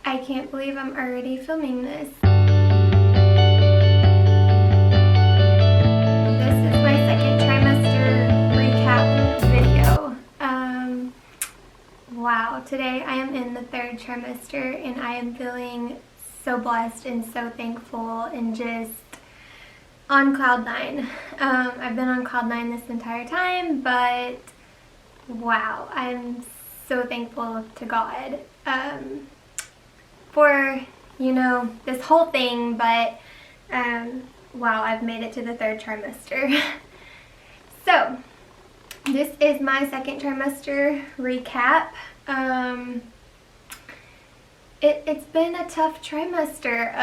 I can't believe I'm already filming this. This is my second trimester recap video. Wow, today I am in the third trimester and I am feeling so blessed and so thankful and just on cloud nine. I've been on cloud nine this entire time, but wow, I'm so thankful to God for, you know, this whole thing, but wow, I've made it to the third trimester. So, this is my second trimester recap. It's been a tough trimester.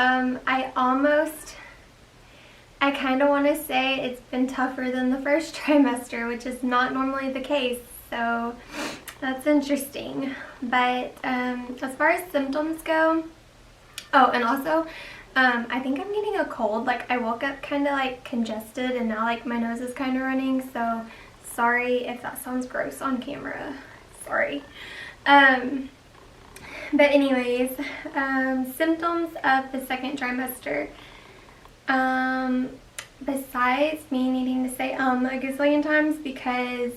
I kind of want to say it's been tougher than the first trimester, which is not normally the case, so that's interesting. But as far as symptoms go, oh, and also I think I'm getting a cold. Like, I woke up kind of like congested and now like my nose is kind of running, so sorry if that sounds gross on camera. Sorry. But anyways, symptoms of the second trimester. Besides me needing to say a gazillion times because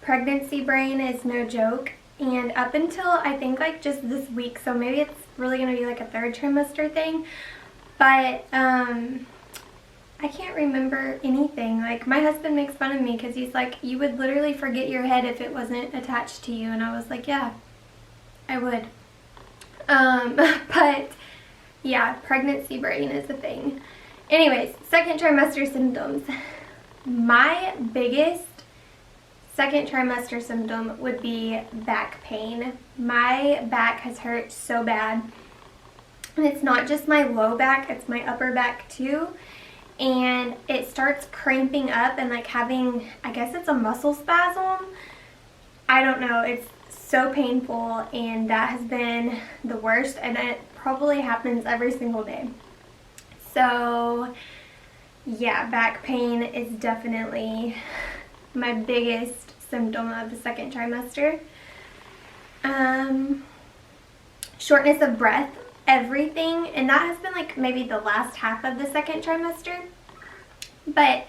pregnancy brain is no joke, and up until I think like just this week, so maybe it's really gonna be like a third trimester thing, but I can't remember anything. Like, my husband makes fun of me because he's like, you would literally forget your head if it wasn't attached to you, and I was like, yeah, I would. But yeah, pregnancy brain is a thing. Anyways, second trimester symptoms. My biggest second trimester symptom would be back pain. My back has hurt so bad. And it's not just my low back, it's my upper back too. And it starts cramping up and like having, I guess it's a muscle spasm. I don't know, it's so painful, and that has been the worst, and it probably happens every single day. So yeah, back pain is definitely my biggest symptom of the second trimester. Shortness of breath, everything, and that has been like maybe the last half of the second trimester, but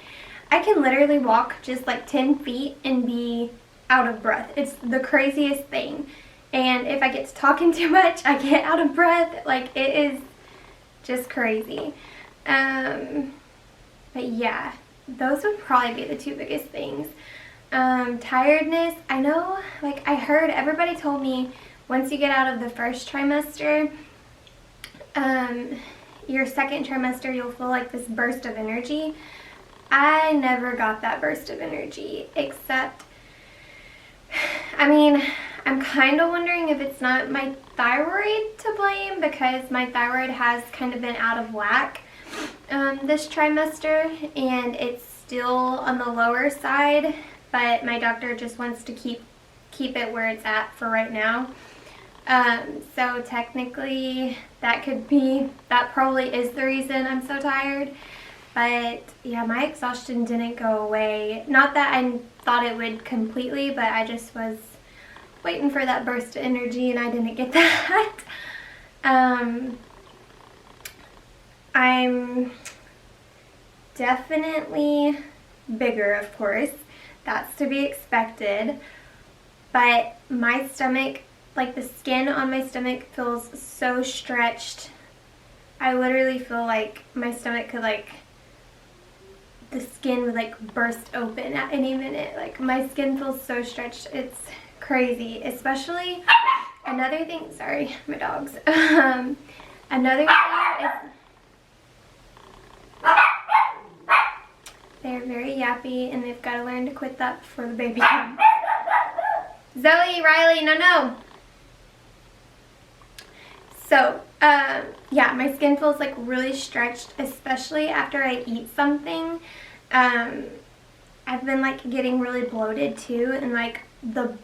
I can literally walk just like 10 feet and be out of breath. It's the craziest thing, and if I get to talking too much, I get out of breath. Like, it is just crazy. But yeah, those would probably be the two biggest things. Tiredness, I know, like, I heard everybody told me once you get out of the first trimester, your second trimester, you'll feel like this burst of energy. I never got that burst of energy, except, I mean, I'm kind of wondering if it's not my thyroid to blame, because my thyroid has kind of been out of whack this trimester, and it's still on the lower side, but my doctor just wants to keep it where it's at for right now. So technically that probably is the reason I'm so tired. But yeah, my exhaustion didn't go away. Not that I thought it would completely, but I just was waiting for that burst of energy and I didn't get that. I'm definitely bigger, of course. That's to be expected. But my stomach, like the skin on my stomach, feels so stretched. I literally feel like my stomach could the skin would burst open at any minute. Like, my skin feels so stretched. It's crazy. Especially, another thing, sorry, my dogs. Another thing is, they're very yappy and they've got to learn to quit that before the baby comes. Zoe, Riley, no. So, yeah, my skin feels really stretched, especially after I eat something. I've been getting really bloated too, and the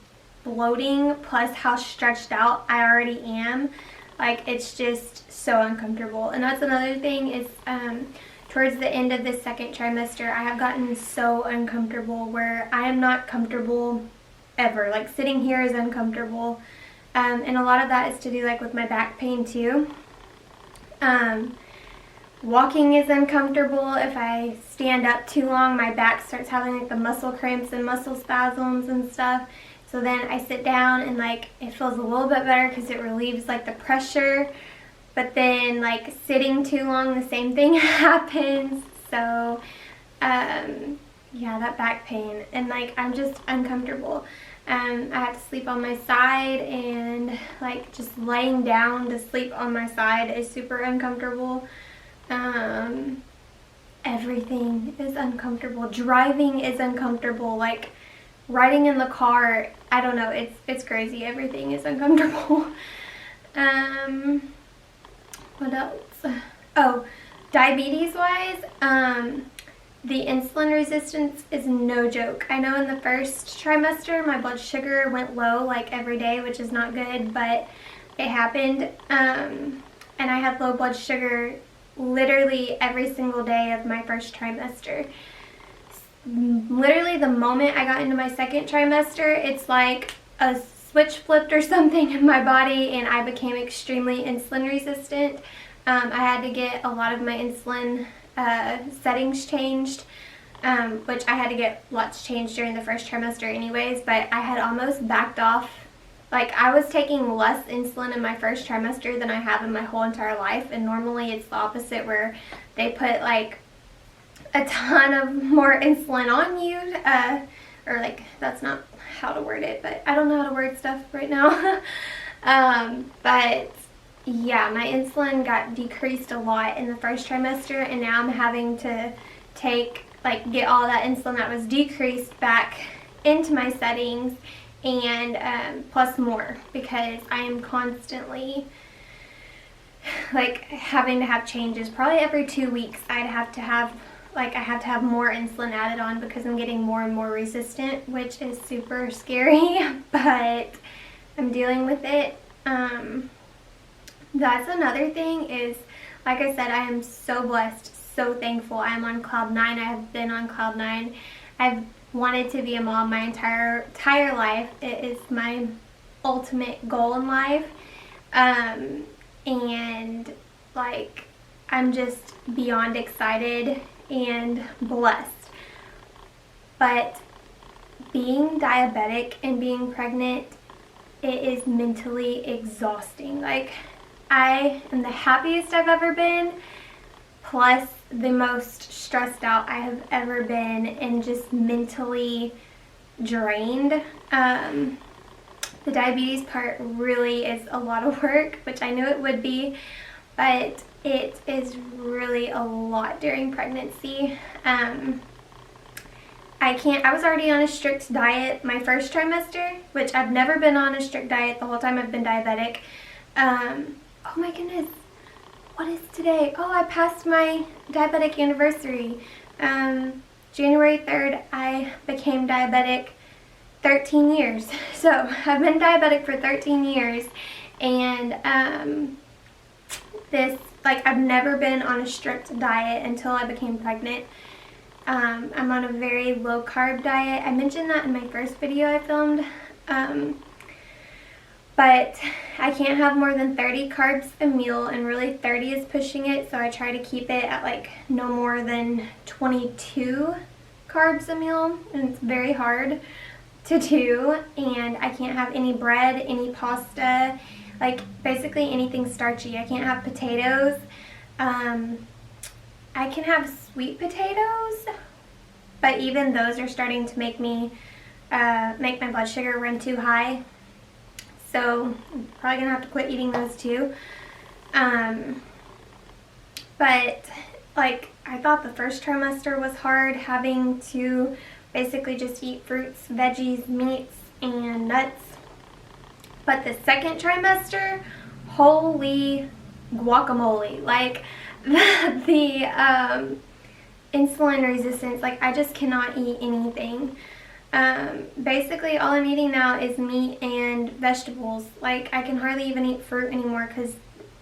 bloating plus how stretched out I already am, it's just so uncomfortable. And that's another thing is, towards the end of this second trimester, I have gotten so uncomfortable where I am not comfortable ever. Sitting here is uncomfortable. And a lot of that is to do like with my back pain too. Walking is uncomfortable. If I stand up too long, my back starts having like the muscle cramps and muscle spasms and stuff. So then I sit down and like it feels a little bit better because it relieves like the pressure. But then like sitting too long, the same thing happens. So yeah, that back pain, and like I'm just uncomfortable. I have to sleep on my side, and like just laying down to sleep on my side is super uncomfortable. Everything is uncomfortable. Driving is uncomfortable. Like riding in the car, I don't know, it's crazy. Everything is uncomfortable. What else? Oh, diabetes wise, the insulin resistance is no joke. I know in the first trimester my blood sugar went low like every day, which is not good, but it happened. And I had low blood sugar literally every single day of my first trimester. Literally the moment I got into my second trimester, it's like a switch flipped or something in my body, and I became extremely insulin resistant. I had to get a lot of my insulin settings changed, which I had to get lots changed during the first trimester anyways, but I had almost backed off. Like I was taking less insulin in my first trimester than I have in my whole entire life, and normally it's the opposite where they put like a ton of more insulin on you, or like that's not how to word it, but I don't know how to word stuff right now. But yeah, my insulin got decreased a lot in the first trimester, and now I'm having to get all that insulin that was decreased back into my settings, and plus more, because I am constantly like having to have changes. Probably every 2 weeks I have to have more insulin added on because I'm getting more and more resistant, which is super scary, but I'm dealing with it. That's another thing is, like I said, I am so blessed, so thankful. I am on cloud 9. I have been on cloud 9. I've wanted to be a mom my entire life. It is my ultimate goal in life. And like I'm just beyond excited and blessed. But being diabetic and being pregnant, it is mentally exhausting. Like I am the happiest I've ever been, plus the most stressed out I have ever been, and just mentally drained. The diabetes part really is a lot of work, which I knew it would be, but it is really a lot during pregnancy. I was already on a strict diet my first trimester, which I've never been on a strict diet the whole time I've been diabetic. Oh my goodness, what is today? Oh, I passed my diabetic anniversary. January 3rd, I became diabetic 13 years. So I've been diabetic for 13 years, and I've never been on a strict diet until I became pregnant. I'm on a very low carb diet. I mentioned that in my first video I filmed. But I can't have more than 30 carbs a meal, and really 30 is pushing it, so I try to keep it at like no more than 22 carbs a meal, and it's very hard to do. And I can't have any bread, any pasta, like basically anything starchy. I can't have potatoes. I can have sweet potatoes, but even those are starting to make my blood sugar run too high. So I'm probably going to have to quit eating those too. But like I thought the first trimester was hard, having to basically just eat fruits, veggies, meats, and nuts. But the second trimester, holy guacamole. Like the insulin resistance, like I just cannot eat anything. Basically all I'm eating now is meat and vegetables. Like I can hardly even eat fruit anymore because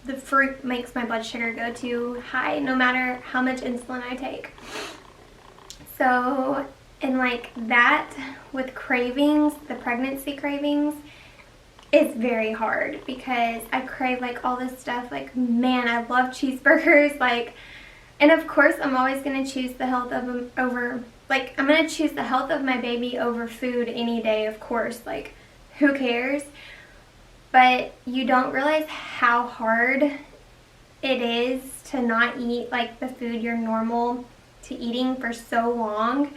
the fruit makes my blood sugar go too high no matter how much insulin I take. So, and like that with cravings, the pregnancy cravings, it's very hard because I crave like all this stuff. Like, man, I love cheeseburgers. Like, and of course I'm always going to choose the health of them over, like, I'm going to choose the health of my baby over food any day, of course. Like, who cares? But you don't realize how hard it is to not eat like the food you're normal to eating for so long.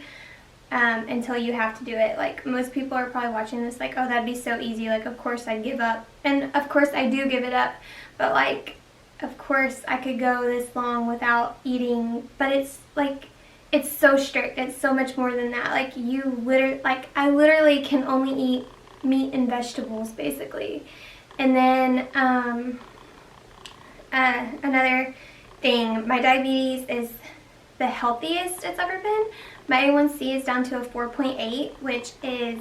Until you have to do it. Like, most people are probably watching this like, oh, that'd be so easy. Like, of course I'd give up. And of course I do give it up. But like, of course I could go this long without eating. But it's like, it's so strict. It's so much more than that. Like, I literally can only eat meat and vegetables, basically. And then, another thing, my diabetes is the healthiest it's ever been. My A1C is down to a 4.8, which is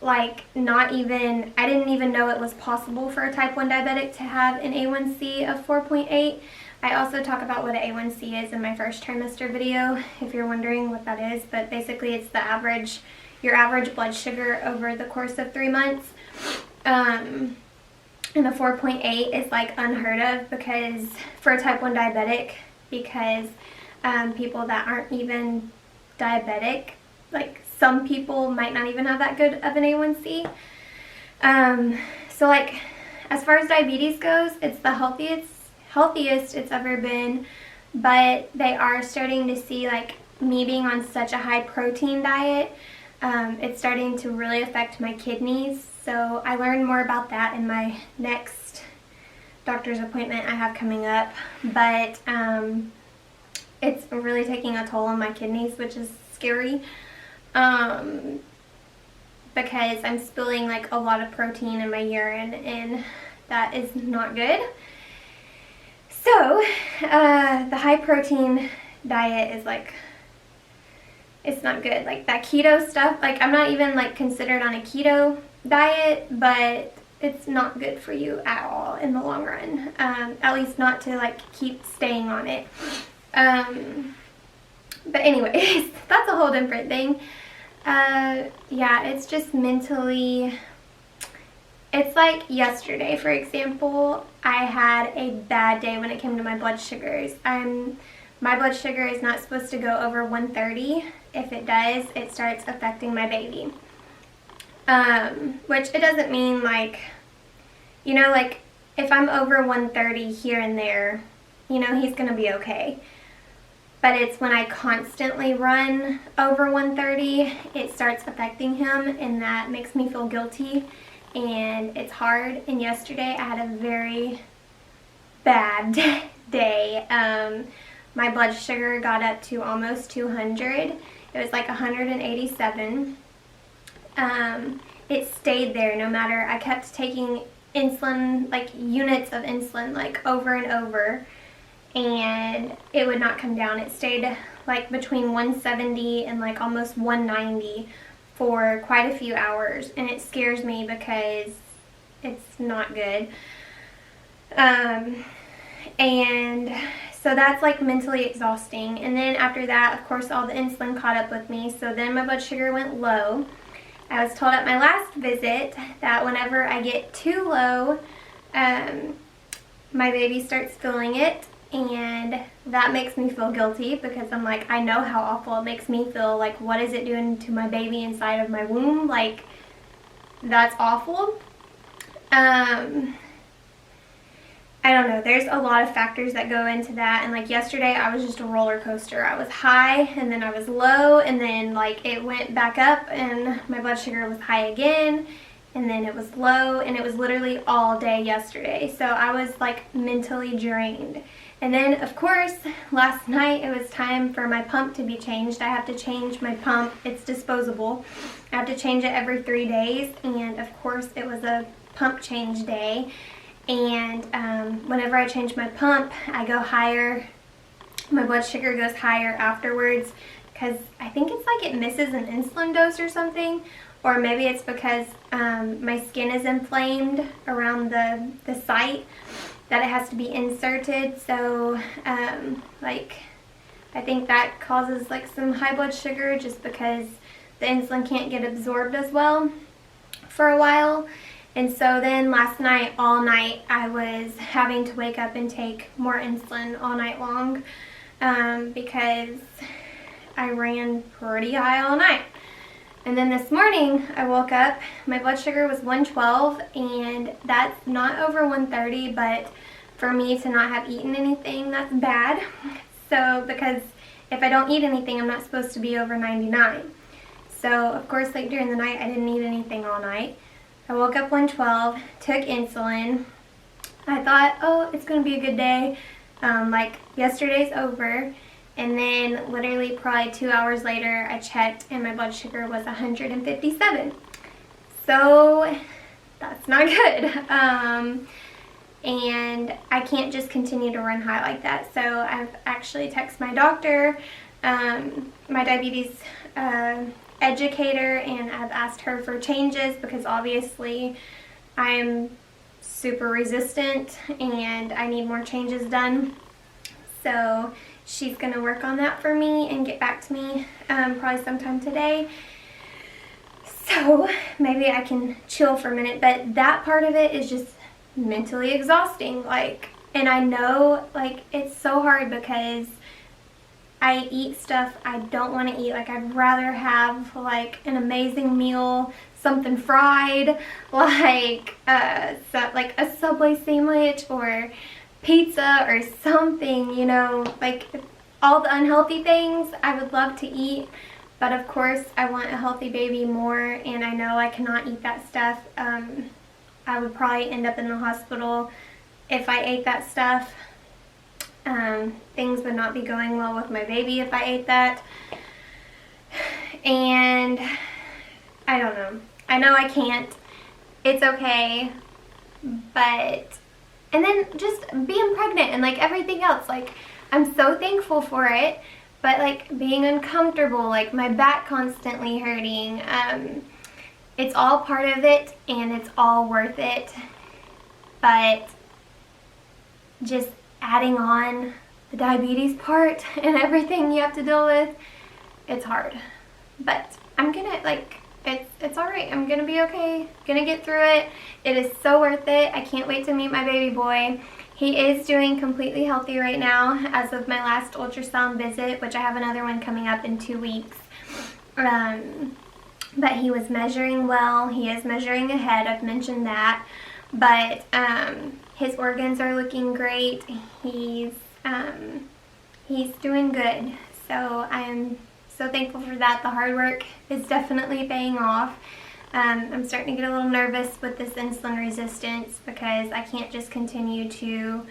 like not even, I didn't even know it was possible for a type 1 diabetic to have an A1C of 4.8. I also talk about what an A1C is in my first trimester video, if you're wondering what that is. But basically it's the average, your average blood sugar over the course of 3 months. And a 4.8 is like unheard of because for a type 1 diabetic, because people that aren't even diabetic, like some people might not even have that good of an A1C. So like, as far as diabetes goes, it's the healthiest it's ever been, but they are starting to see, like, me being on such a high protein diet, it's starting to really affect my kidneys. So I learned more about that in my next doctor's appointment I have coming up, but it's really taking a toll on my kidneys, which is scary, because I'm spilling like a lot of protein in my urine, and that is not good. So the high protein diet is like, it's not good. Like that keto stuff, like I'm not even like considered on a keto diet, but it's not good for you at all in the long run, at least not to like keep staying on it. But anyways, that's a whole different thing. Yeah, it's just mentally, it's like yesterday, for example, I had a bad day when it came to my blood sugars. My blood sugar is not supposed to go over 130. If it does, it starts affecting my baby. Which it doesn't mean like, you know, like if I'm over 130 here and there, you know, he's gonna be okay. But it's when I constantly run over 130, it starts affecting him, and that makes me feel guilty, and it's hard. And yesterday I had a very bad day. My blood sugar got up to almost 200. It was like 187. It stayed there no matter, I kept taking insulin, like units of insulin, like over and over, and it would not come down. It stayed like between 170 and like almost 190 for quite a few hours, and it scares me because it's not good. And so that's like mentally exhausting. And then after that, of course, all the insulin caught up with me, so then my blood sugar went low. I was told at my last visit that whenever I get too low, my baby starts feeling it, and that makes me feel guilty because I'm like, I know how awful it makes me feel. Like, what is it doing to my baby inside of my womb? Like, that's awful. I don't know, there's a lot of factors that go into that, and like yesterday I was just a roller coaster. I was high, and then I was low, and then like it went back up, and my blood sugar was high again, and then it was low, and it was literally all day yesterday. So I was like mentally drained. And then of course last night it was time for my pump to be changed. I have to change my pump. It's disposable. I have to change it every 3 days, and of course it was a pump change day. And whenever I change my pump, I go higher. My blood sugar goes higher afterwards because I think it's like it misses an insulin dose or something. Or maybe it's because my skin is inflamed around the site that it has to be inserted. So like I think that causes like some high blood sugar just because the insulin can't get absorbed as well for a while. And so then last night, all night, I was having to wake up and take more insulin all night long because I ran pretty high all night. And then this morning, I woke up, my blood sugar was 112, and that's not over 130, but for me to not have eaten anything, that's bad. So, because if I don't eat anything, I'm not supposed to be over 99. So, of course, like during the night, I didn't eat anything all night. I woke up 112, took insulin. I thought, oh, it's going to be a good day. Like, yesterday's over. And then literally probably 2 hours later, I checked and my blood sugar was 157. So that's not good. And I can't just continue to run high like that. So I've actually texted my doctor, my diabetes educator, and I've asked her for changes because obviously I'm super resistant and I need more changes done. So she's going to work on that for me and get back to me probably sometime today. So maybe I can chill for a minute, but that part of it is just mentally exhausting. Like, and I know, like, it's so hard because I eat stuff I don't want to eat. Like, I'd rather have like an amazing meal, something fried, like like a Subway sandwich or pizza or something, you know, like all the unhealthy things I would love to eat, but of course I want a healthy baby more, and I know I cannot eat that stuff. I would probably end up in the hospital if I ate that stuff. Things would not be going well with my baby if I ate that, and I don't know. I know I can't. It's okay, but and then just being pregnant and like everything else, like I'm so thankful for it, but like being uncomfortable, like my back constantly hurting, it's all part of it and it's all worth it. But just adding on the diabetes part and everything you have to deal with, it's hard. But I'm gonna, like, it's alright. I'm gonna be okay. Gonna get through it. It is so worth it. I can't wait to meet my baby boy. He is doing completely healthy right now as of my last ultrasound visit, which I have another one coming up in 2 weeks. But he was measuring well. He is measuring ahead. I've mentioned that. But his organs are looking great. He's doing good. So I'm so thankful for that. The hard work is definitely paying off. I'm starting to get a little nervous with this insulin resistance because I can't just continue to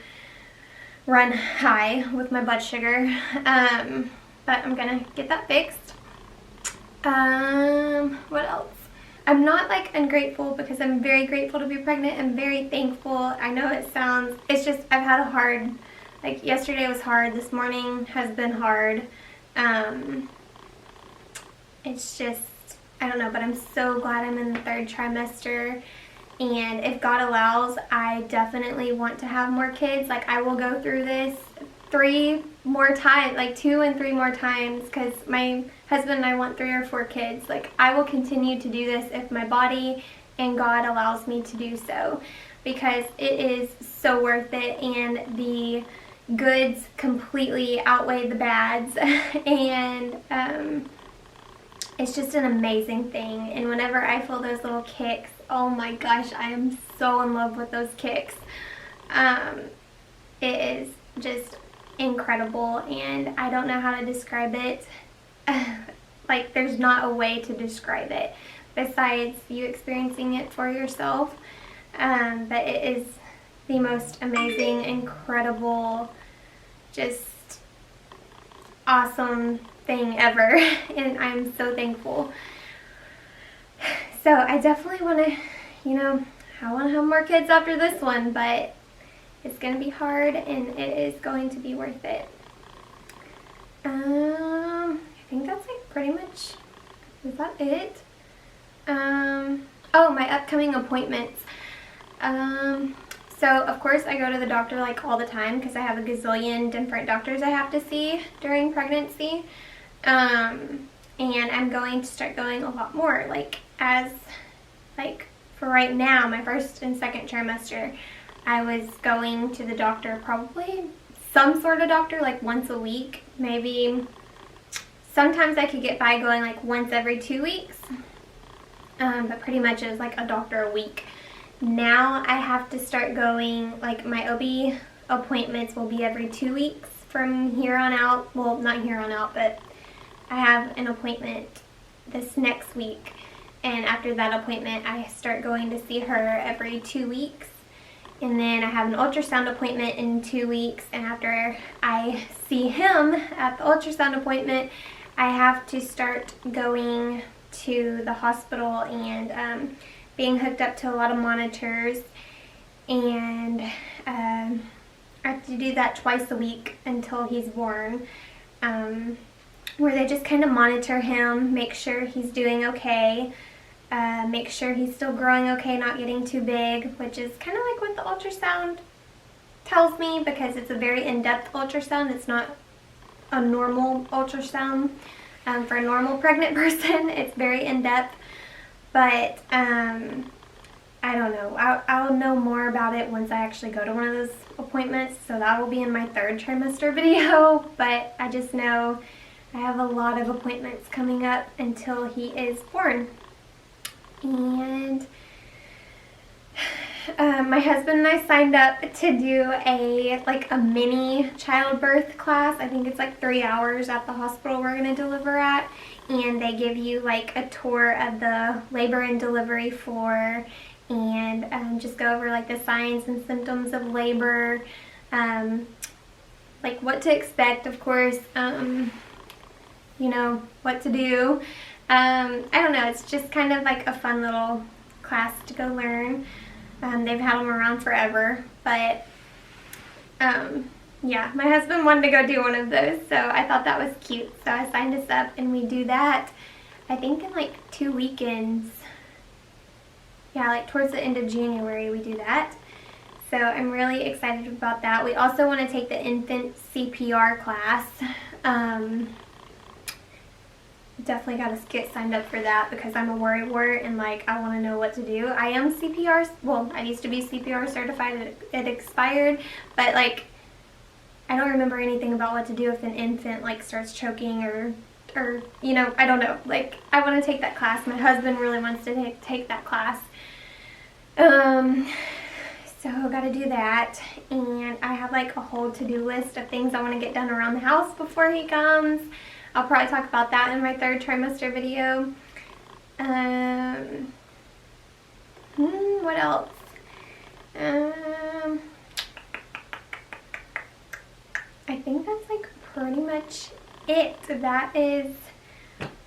run high with my blood sugar. But I'm gonna get that fixed. What else? I'm not like ungrateful because I'm very grateful to be pregnant. I'm very thankful. I know it sounds, it's just I've had a hard, like yesterday was hard. This morning has been hard. It's just, I don't know, but I'm so glad I'm in the 3rd trimester, and if God allows, I definitely want to have more kids. Like, I will go through this 3 more times, like 2 and 3 more times, because my husband and I want 3 or 4 kids. Like, I will continue to do this if my body and God allows me to do so, because it is so worth it, and the goods completely outweigh the bads. And it's just an amazing thing. And whenever I feel those little kicks, oh my gosh, I am so in love with those kicks. It is just incredible, and I don't know how to describe it. Like, there's not a way to describe it besides you experiencing it for yourself. But it is the most amazing, incredible, just awesome thing ever, and I'm so thankful. So I definitely want to, you know, I want to have more kids after this one, but it's going to be hard, and it is going to be worth it. I think that's like pretty much, is that it? Oh, my upcoming appointments. So of course I go to the doctor like all the time because I have a gazillion different doctors I have to see during pregnancy. And I'm going to start going a lot more, like as like for right now, my first and second trimester, I was going to the doctor, probably some sort of doctor, like once a week, maybe. Sometimes I could get by going like once every 2 weeks, but pretty much it was like a doctor a week. Now I have to start going, like my OB appointments will be every 2 weeks from here on out. Well, not here on out, but I have an appointment this next week, and after that appointment I start going to see her every 2 weeks, and then I have an ultrasound appointment in 2 weeks, and after I see him at the ultrasound appointment, I have to start going to the hospital and being hooked up to a lot of monitors, and I have to do that twice a week until he's born, where they just kind of monitor him, make sure he's doing okay, make sure he's still growing okay, not getting too big, which is kind of like what the ultrasound tells me, because it's a very in-depth ultrasound. It's not a normal ultrasound. For a normal pregnant person, it's very in-depth, but I don't know. I'll know more about it once I actually go to one of those appointments, so that will be in my 3rd trimester video, but I just know I have a lot of appointments coming up until he is born. And my husband and I signed up to do a mini childbirth class. I think it's like 3 hours at the hospital we're going to deliver at, and they give you like a tour of the labor and delivery floor, and just go over like the signs and symptoms of labor, like what to expect, of course, you know, what to do. I don't know, it's just kind of like a fun little class to go learn. They've had them around forever, but yeah, my husband wanted to go do one of those, so I thought that was cute, so I signed us up, and we do that, I think in like 2 weekends. Yeah, like towards the end of January we do that, so I'm really excited about that. We also want to take the infant CPR class. Definitely got to get signed up for that, because I'm a worrywart and like I want to know what to do. I am CPR, well, I used to be CPR certified. It expired, but like I don't remember anything about what to do if an infant like starts choking or you know, I don't know. Like I want to take that class. My husband really wants to take that class. So I got to do that, and I have like a whole to-do list of things I want to get done around the house before he comes. I'll probably talk about that in my 3rd trimester video. What else? I think that's like pretty much it. That is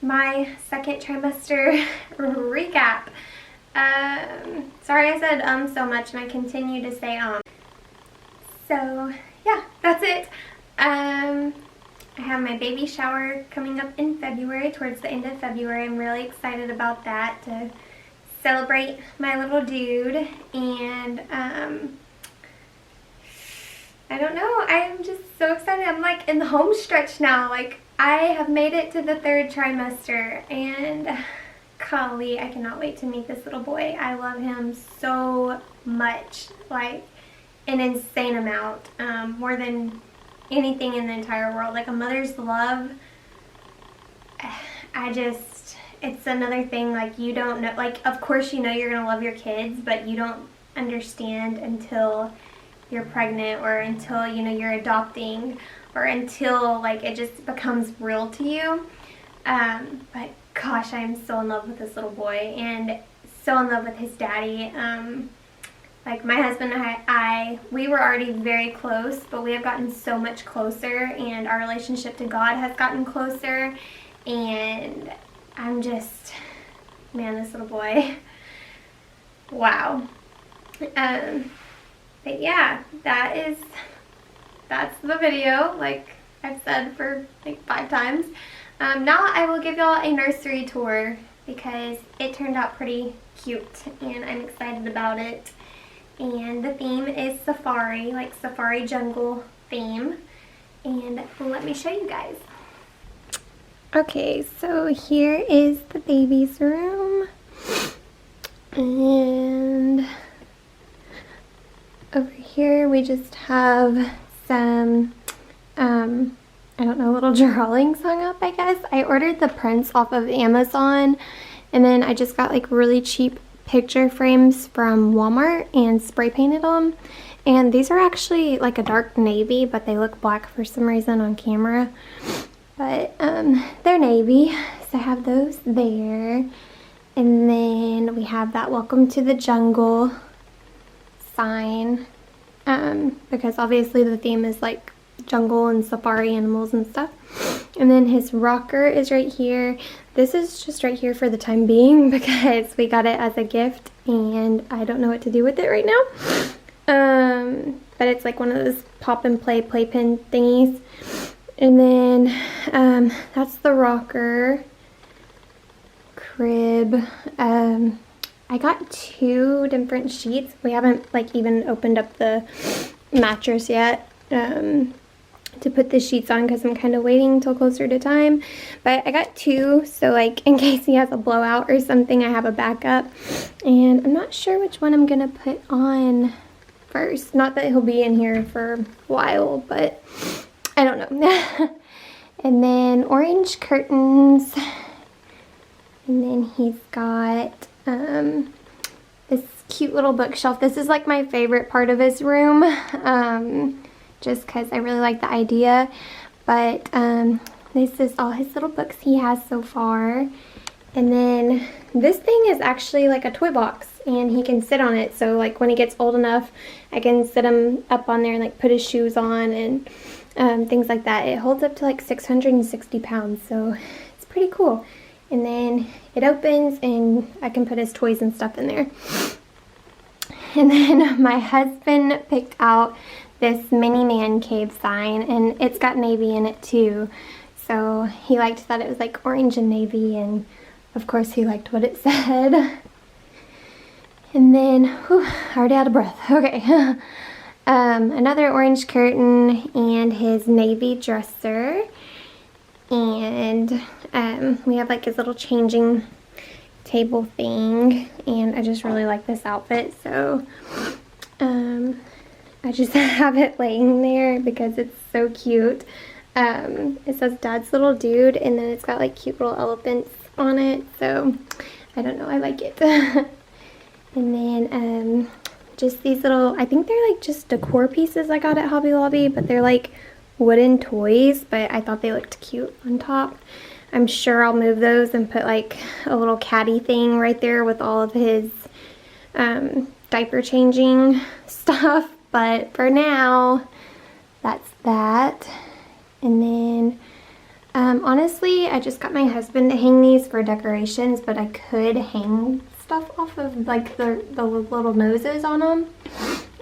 my 2nd trimester recap. Sorry I said so much, and I continue to say So yeah, that's it. I have my baby shower coming up in February, towards the end of February. I'm really excited about that, to celebrate my little dude, and I don't know, I'm just so excited. I'm like in the home stretch now. Like I have made it to the 3rd trimester, and golly, I cannot wait to meet this little boy. I love him so much, like an insane amount, more than anything in the entire world. Like a mother's love, it's another thing, like you don't know, like of course you know you're gonna love your kids, but you don't understand until you're pregnant, or until you know you're adopting, or until like it just becomes real to you. But gosh, I am so in love with this little boy, and so in love with his daddy. Like my husband and I, we were already very close, but we have gotten so much closer, and our relationship to God has gotten closer, and I'm just, man, this little boy, wow. But yeah, that's the video, like I've said for like 5 times. Now I will give y'all a nursery tour, because it turned out pretty cute, and I'm excited about it. And the theme is safari, like safari jungle theme. And let me show you guys. Okay, so here is the baby's room. And over here we just have some, I don't know, little drawings hung up, I guess. I ordered the prints off of Amazon, and then I just got like really cheap picture frames from Walmart and spray painted them. And these are actually like a dark navy, but they look black for some reason on camera. But they're navy, so I have those there. And then we have that Welcome to the Jungle sign, because obviously the theme is like jungle and safari animals and stuff. And then his rocker is right here. This is just right here for the time being because we got it as a gift and I don't know what to do with it right now. But it's like one of those pop and play playpen thingies. And then that's the rocker. Crib. I got 2 different sheets. We haven't like even opened up the mattress yet to put the sheets on because I'm kind of waiting till closer to time. But I got 2, so like in case he has a blowout or something, I have a backup. And I'm not sure which one I'm gonna put on first. Not that he'll be in here for a while, but I don't know. And then orange curtains. And then he's got this cute little bookshelf. This is like my favorite part of his room, just because I really like the idea. But this is all his little books he has so far. And then this thing is actually like a toy box and he can sit on it. So like when he gets old enough, I can sit him up on there and like put his shoes on and things like that. It holds up to like 660 pounds, so it's pretty cool. And then it opens and I can put his toys and stuff in there. And then my husband picked out this mini man cave sign, and it's got navy in it too. So he liked that it was like orange and navy, and of course he liked what it said. And then, whew, already out of breath. Okay. Another orange curtain and his navy dresser. And we have like his little changing table thing, and I just really like this outfit, so I just have it laying there because it's so cute. It says Dad's Little Dude, and then it's got like cute little elephants on it, so I don't know, I like it. And then just these little, I think they're like just decor pieces I got at Hobby Lobby, but they're like wooden toys, but I thought they looked cute on top. I'm sure I'll move those and put like a little caddy thing right there with all of his diaper changing stuff, but for now that's that. And then honestly, I just got my husband to hang these for decorations, but I could hang stuff off of like the little noses on them,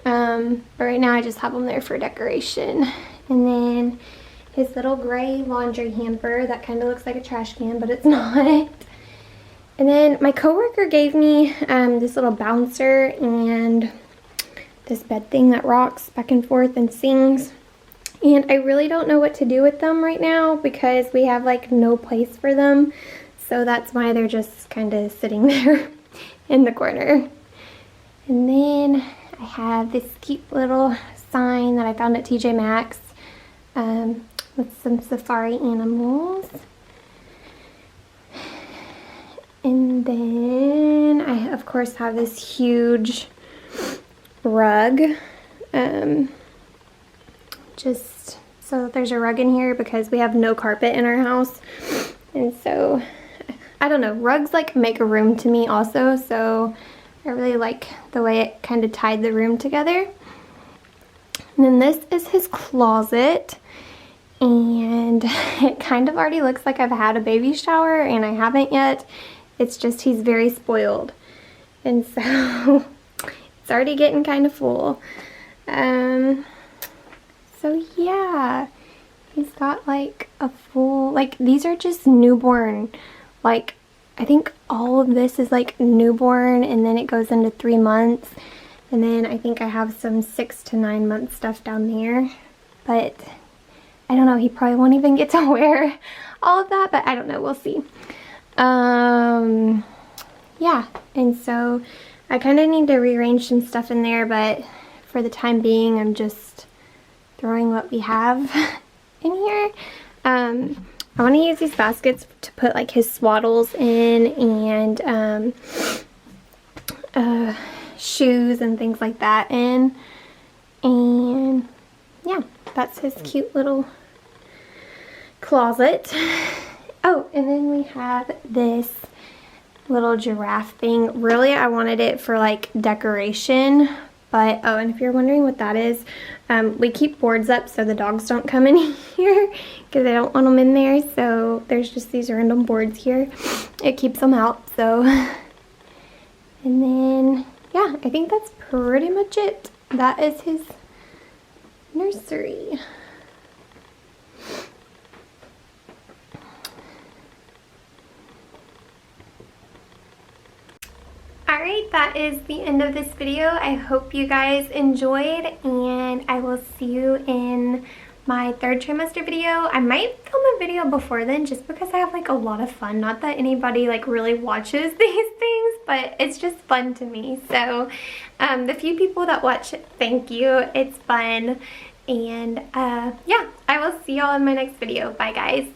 but right now I just have them there for decoration. And then his little gray laundry hamper that kind of looks like a trash can, but it's not. And then my coworker gave me this little bouncer and this bed thing that rocks back and forth and sings. And I really don't know what to do with them right now because we have like no place for them. So that's why they're just kind of sitting there in the corner. And then I have this cute little sign that I found at TJ Maxx. With some safari animals. And then I of course have this huge rug. Just so there's a rug in here because we have no carpet in our house. And so I don't know, rugs like make a room to me also, so I really like the way it kind of tied the room together. And then this is his closet, and it kind of already looks like I've had a baby shower, and I haven't yet. It's just he's very spoiled, and so it's already getting kind of full. So yeah, he's got like a full, like these are just newborn, like I think all of this is like newborn, and then it goes into 3 months. And then I think I have some 6 to 9 month stuff down there. But I don't know, he probably won't even get to wear all of that, but I don't know, we'll see. yeah, and so I kind of need to rearrange some stuff in there, but for the time being, I'm just throwing what we have in here. I want to use these baskets to put like his swaddles in and shoes and things like that in. And yeah, that's his cute little closet. Oh, and then we have this little giraffe thing. Really, I wanted it for like decoration, but oh, and if you're wondering what that is, we keep boards up so the dogs don't come in here because I don't want them in there. So there's just these random boards here. It keeps them out. So, and then yeah, I think that's pretty much it. That is his nursery. Alright, that is the end of this video. I hope you guys enjoyed, and I will see you in my third trimester video. I might film a video before then just because I have like a lot of fun. Not that anybody like really watches these things, but it's just fun to me. So the few people that watch, thank you. It's fun. And yeah, I will see y'all in my next video. Bye guys.